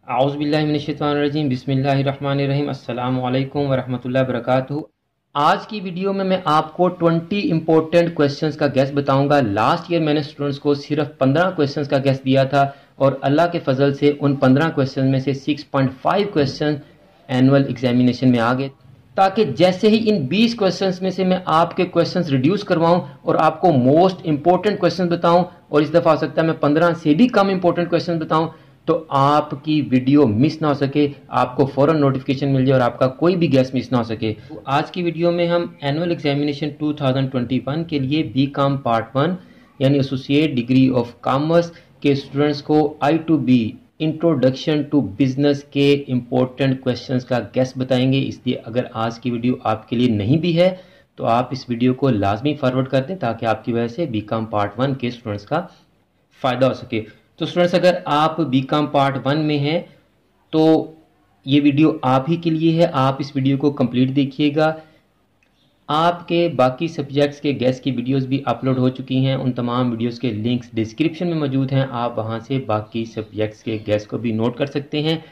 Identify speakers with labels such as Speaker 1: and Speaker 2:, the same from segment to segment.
Speaker 1: आउज़ुबिल्लाहिमिनश्शैतानिर्रजीम बिस्मिल्लाहिर्रहमानिर्रहीम अस्सलामु अलैकुम वरहमतुल्लाहि वबरकातुहू। आज की वीडियो में मैं आपको 20 इंपॉर्टेंट क्वेश्चंस का गेस बताऊंगा। लास्ट ईयर मैंने स्टूडेंट्स को सिर्फ 15 क्वेश्चंस का गेस दिया था और अल्लाह के फजल से उन 15 क्वेश्चन में से 6.5 क्वेश्चन एनुअल एग्जामिनेशन में आ गए, ताकि जैसे ही इन 20 क्वेश्चंस में से मैं आपके क्वेश्चंस रिड्यूस करवाऊं और आपको मोस्ट इंपॉर्टेंट क्वेश्चन बताऊं, और इस दफ़ा हो सकता है मैं 15 से भी कम इंपॉर्टेंट क्वेश्चन बताऊं, तो आपकी वीडियो मिस ना हो सके, आपको फौरन नोटिफिकेशन मिल जाए और आपका कोई भी गैस मिस ना हो सके। तो आज की वीडियो में हम एनुअल एग्जामिनेशन 2021 के लिए बीकॉम पार्ट 1 यानी एसोसिएट डिग्री ऑफ कॉमर्स के स्टूडेंट्स को I2B इंट्रोडक्शन टू बिजनेस के इम्पोर्टेंट क्वेश्चंस का गैस बताएंगे। इसलिए अगर आज की वीडियो आपके लिए नहीं भी है तो आप इस वीडियो को लाजमी फॉरवर्ड कर दें, ताकि आपकी वजह से बीकॉम पार्ट 1 के स्टूडेंट्स का फ़ायदा हो सके। तो स्टूडेंट्स, अगर आप बीकॉम पार्ट 1 में हैं तो ये वीडियो आप ही के लिए है, आप इस वीडियो को कंप्लीट देखिएगा। आपके बाकी सब्जेक्ट्स के गैस की वीडियोस भी अपलोड हो चुकी हैं, उन तमाम वीडियोस के लिंक्स डिस्क्रिप्शन में मौजूद हैं, आप वहां से बाकी सब्जेक्ट्स के गैस को भी नोट कर सकते हैं।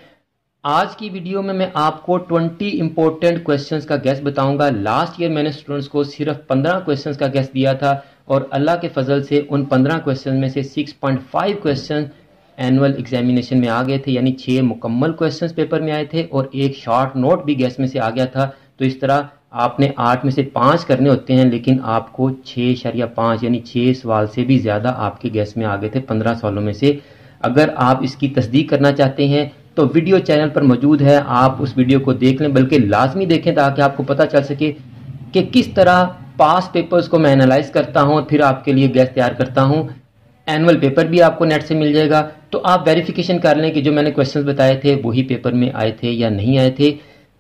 Speaker 1: आज की वीडियो में मैं आपको 20 इंपॉर्टेंट क्वेश्चंस का गैस बताऊंगा। लास्ट ईयर मैंने स्टूडेंट्स को सिर्फ 15 क्वेश्चंस का गैस दिया था और अल्लाह के फजल से उन 15 क्वेश्चन में से 6.5 क्वेश्चन एनुअल एग्जामिनेशन में आ गए थे, यानी 6 मुकम्मल क्वेश्चंस पेपर में आए थे और एक शॉर्ट नोट भी गैस में से आ गया था। तो इस तरह आपने 8 में से 5 करने होते हैं, लेकिन आपको 6.5 यानी 6 सवाल से भी ज़्यादा आपके गैस में आ गए थे 15 सवालों में से। अगर आप इसकी तस्दीक करना चाहते हैं तो वीडियो चैनल पर मौजूद है, आप उस वीडियो को देख लें, बल्कि लाजमी देखें, ताकि आपको पता चल सके कि किस तरह पास पेपर्स को मैं एनालाइज करता हूं और फिर आपके लिए गैस तैयार करता हूं। एनुअल पेपर भी आपको नेट से मिल जाएगा, तो आप वेरिफिकेशन कर लें कि जो मैंने क्वेश्चंस बताए थे वही पेपर में आए थे या नहीं आए थे।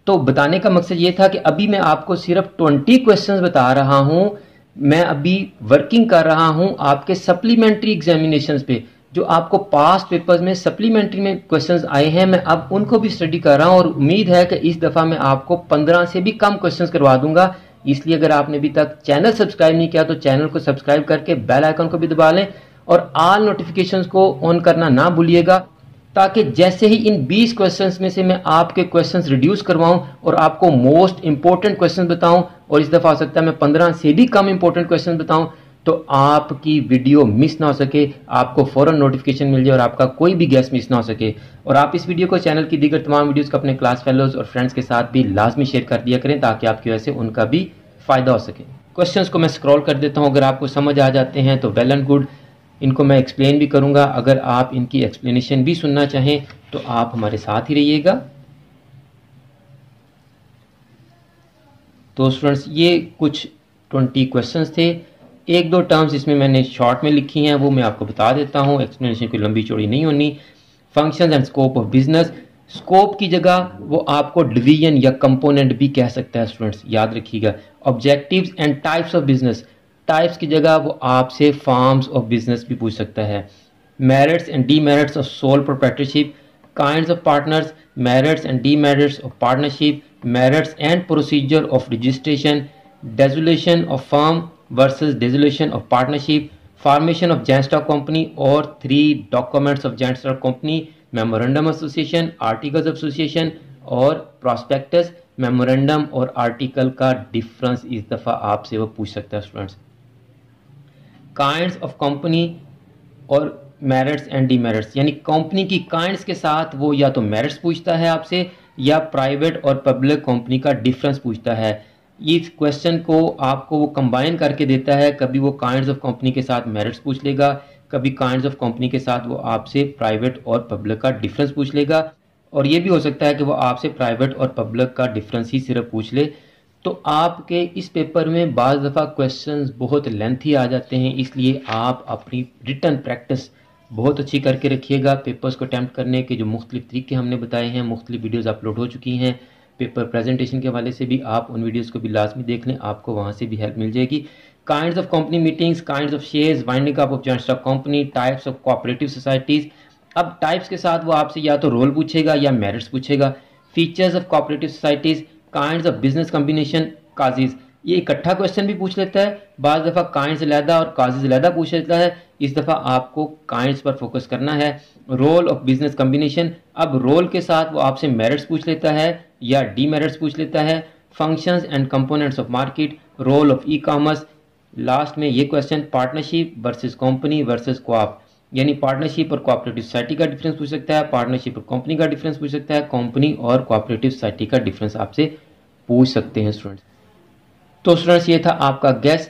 Speaker 1: तो बताने का मकसद ये था कि अभी मैं आपको सिर्फ 20 क्वेश्चंस बता रहा हूं, मैं अभी वर्किंग कर रहा हूं आपके सप्लीमेंट्री एग्जामिनेशंस पे। जो आपको पास्ट पेपर्स में सप्लीमेंट्री में क्वेश्चंस आए हैं, मैं अब उनको भी स्टडी कर रहा हूं और उम्मीद है कि इस दफ़ा मैं आपको 15 से भी कम क्वेश्चंस करवा दूंगा। इसलिए अगर आपने अभी तक चैनल सब्सक्राइब नहीं किया तो चैनल को सब्सक्राइब करके बेल आइकन को भी दबा लें और ऑल नोटिफिकेशंस को ऑन करना ना भूलिएगा, ताकि जैसे ही इन 20 क्वेश्चंस में से मैं आपके क्वेश्चंस रिड्यूस करवाऊं और आपको मोस्ट इंपॉर्टेंट क्वेश्चंस बताऊं, और इस दफ़ा हो सकता है मैं 15 से भी कम इंपॉर्टेंट क्वेश्चंस बताऊं, तो आपकी वीडियो मिस ना हो सके, आपको फौरन नोटिफिकेशन मिल जाए और आपका कोई भी गैस मिस ना हो सके। और आप इस वीडियो को चैनल की दीगर तमाम वीडियोस को अपने क्लास फेलोज और फ्रेंड्स के साथ भी लाजमी शेयर कर दिया करें, ताकि आपकी वजह से उनका भी फ़ायदा हो सके। क्वेश्चंस को मैं स्क्रॉल कर देता हूं, अगर आपको समझ आ जाते हैं तो वेल एंड गुड, इनको मैं एक्सप्लेन भी करूंगा। अगर आप इनकी एक्सप्लेनेशन भी सुनना चाहें तो आप हमारे साथ ही रहिएगा। तो स्टूडेंट्स, ये कुछ 20 क्वेश्चंस थे। एक दो टर्म्स इसमें मैंने शॉर्ट में लिखी हैं, वो मैं आपको बता देता हूं, एक्सप्लेनेशन कोई लंबी चौड़ी नहीं होनी। Functions and scope of business, scope की जगह वो आपको डिवीजन या कंपोनेंट भी कह सकता है स्टूडेंट्स, याद रखिएगा। Objectives and types of business, types की जगह वो आपसे फॉर्म्स ऑफ बिजनेस भी पूछ सकता है। Merits and demerits of sole proprietorship, kinds of partners, merits and demerits of partnership, merits and procedure of registration, dissolution of firm versus dissolution of partnership, formation of joint stock company और 3 documents of joint stock company, memorandum association, articles of association और prospectus. Memorandum और article का difference इस दफ़ा आपसे वो पूछ सकता है स्टूडेंट्स। काइंड्स ऑफ कंपनी और मेरिट्स एंड डीमेरिट्स, यानी कंपनी की काइंड्स के साथ वो या तो मेरिट्स पूछता है आपसे या प्राइवेट और पब्लिक कंपनी का डिफरेंस पूछता है। इस क्वेश्चन को आपको वो कंबाइन करके देता है, कभी वो काइंड्स ऑफ कंपनी के साथ मेरिट्स पूछ लेगा, कभी काइंड्स ऑफ कंपनी के साथ वो आपसे प्राइवेट और पब्लिक का डिफरेंस पूछ लेगा, और ये भी हो सकता है कि वो आपसे प्राइवेट और पब्लिक का डिफरेंस ही सिर्फ पूछ ले। तो आपके इस पेपर में बाज़ दफ़ा क्वेश्चंस बहुत लेंथी आ जाते हैं, इसलिए आप अपनी रिटन प्रैक्टिस बहुत अच्छी करके रखिएगा। पेपर्स को अटैम्प्ट करने के जो मुख्तलिफ तरीके हमने बताए हैं, मुख्तलिफ वीडियोज़ अपलोड हो चुकी हैं। पेपर प्रेजेंटेशन के हवाले से भी आप उन वीडियोज़ को भी लाजमी देख लें, आपको वहाँ से भी हेल्प मिल जाएगी। Kinds of company meetings, kinds of shares, winding up of joint stock company, types of cooperative societies. अब टाइप्स के साथ वो आपसे या तो रोल पूछेगा या मेरिट्स पूछेगा। Features of cooperative societies, kinds of business combination, causes, ये इकट्ठा क्वेश्चन भी पूछ लेता है, बाज़ दफ़ा काइंड से ज़्यादा और काज से ज़्यादा पूछ लेता है। इस दफ़ा आपको काइंड्स पर फोकस करना है। रोल ऑफ बिजनेस कम्बिनेशन, अब रोल के साथ वो आपसे मेरिट्स पूछ लेता है या डीमेरिट्स पूछ लेता है। Functions and components of market, role of e commerce. लास्ट में ये question partnership versus company versus coop, यानी पार्टनरशिप और कोऑपरेटिव सोसाइटी का डिफरेंस पूछ सकता है, पार्टनरशिप और कंपनी का डिफरेंस पूछ सकता है, कंपनी और कोऑपरेटिव सोसाइटी का डिफरेंस आपसे पूछ सकते हैं स्टूडेंट्स। तो स्टूडेंट्स ये था आपका गैस।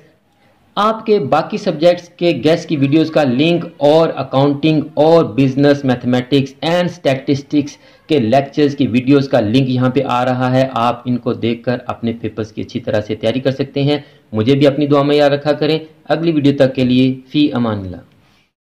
Speaker 1: आपके बाकी सब्जेक्ट्स के गैस की वीडियोस का लिंक और अकाउंटिंग और बिजनेस मैथमेटिक्स एंड स्टैटिस्टिक्स के लेक्चर्स की वीडियोस का लिंक यहाँ पे आ रहा है। आप इनको देखकर अपने पेपर्स की अच्छी तरह से तैयारी कर सकते हैं। मुझे भी अपनी दुआ में याद रखा करें। अगली वीडियो तक के लिए फी अमानिल्लाह।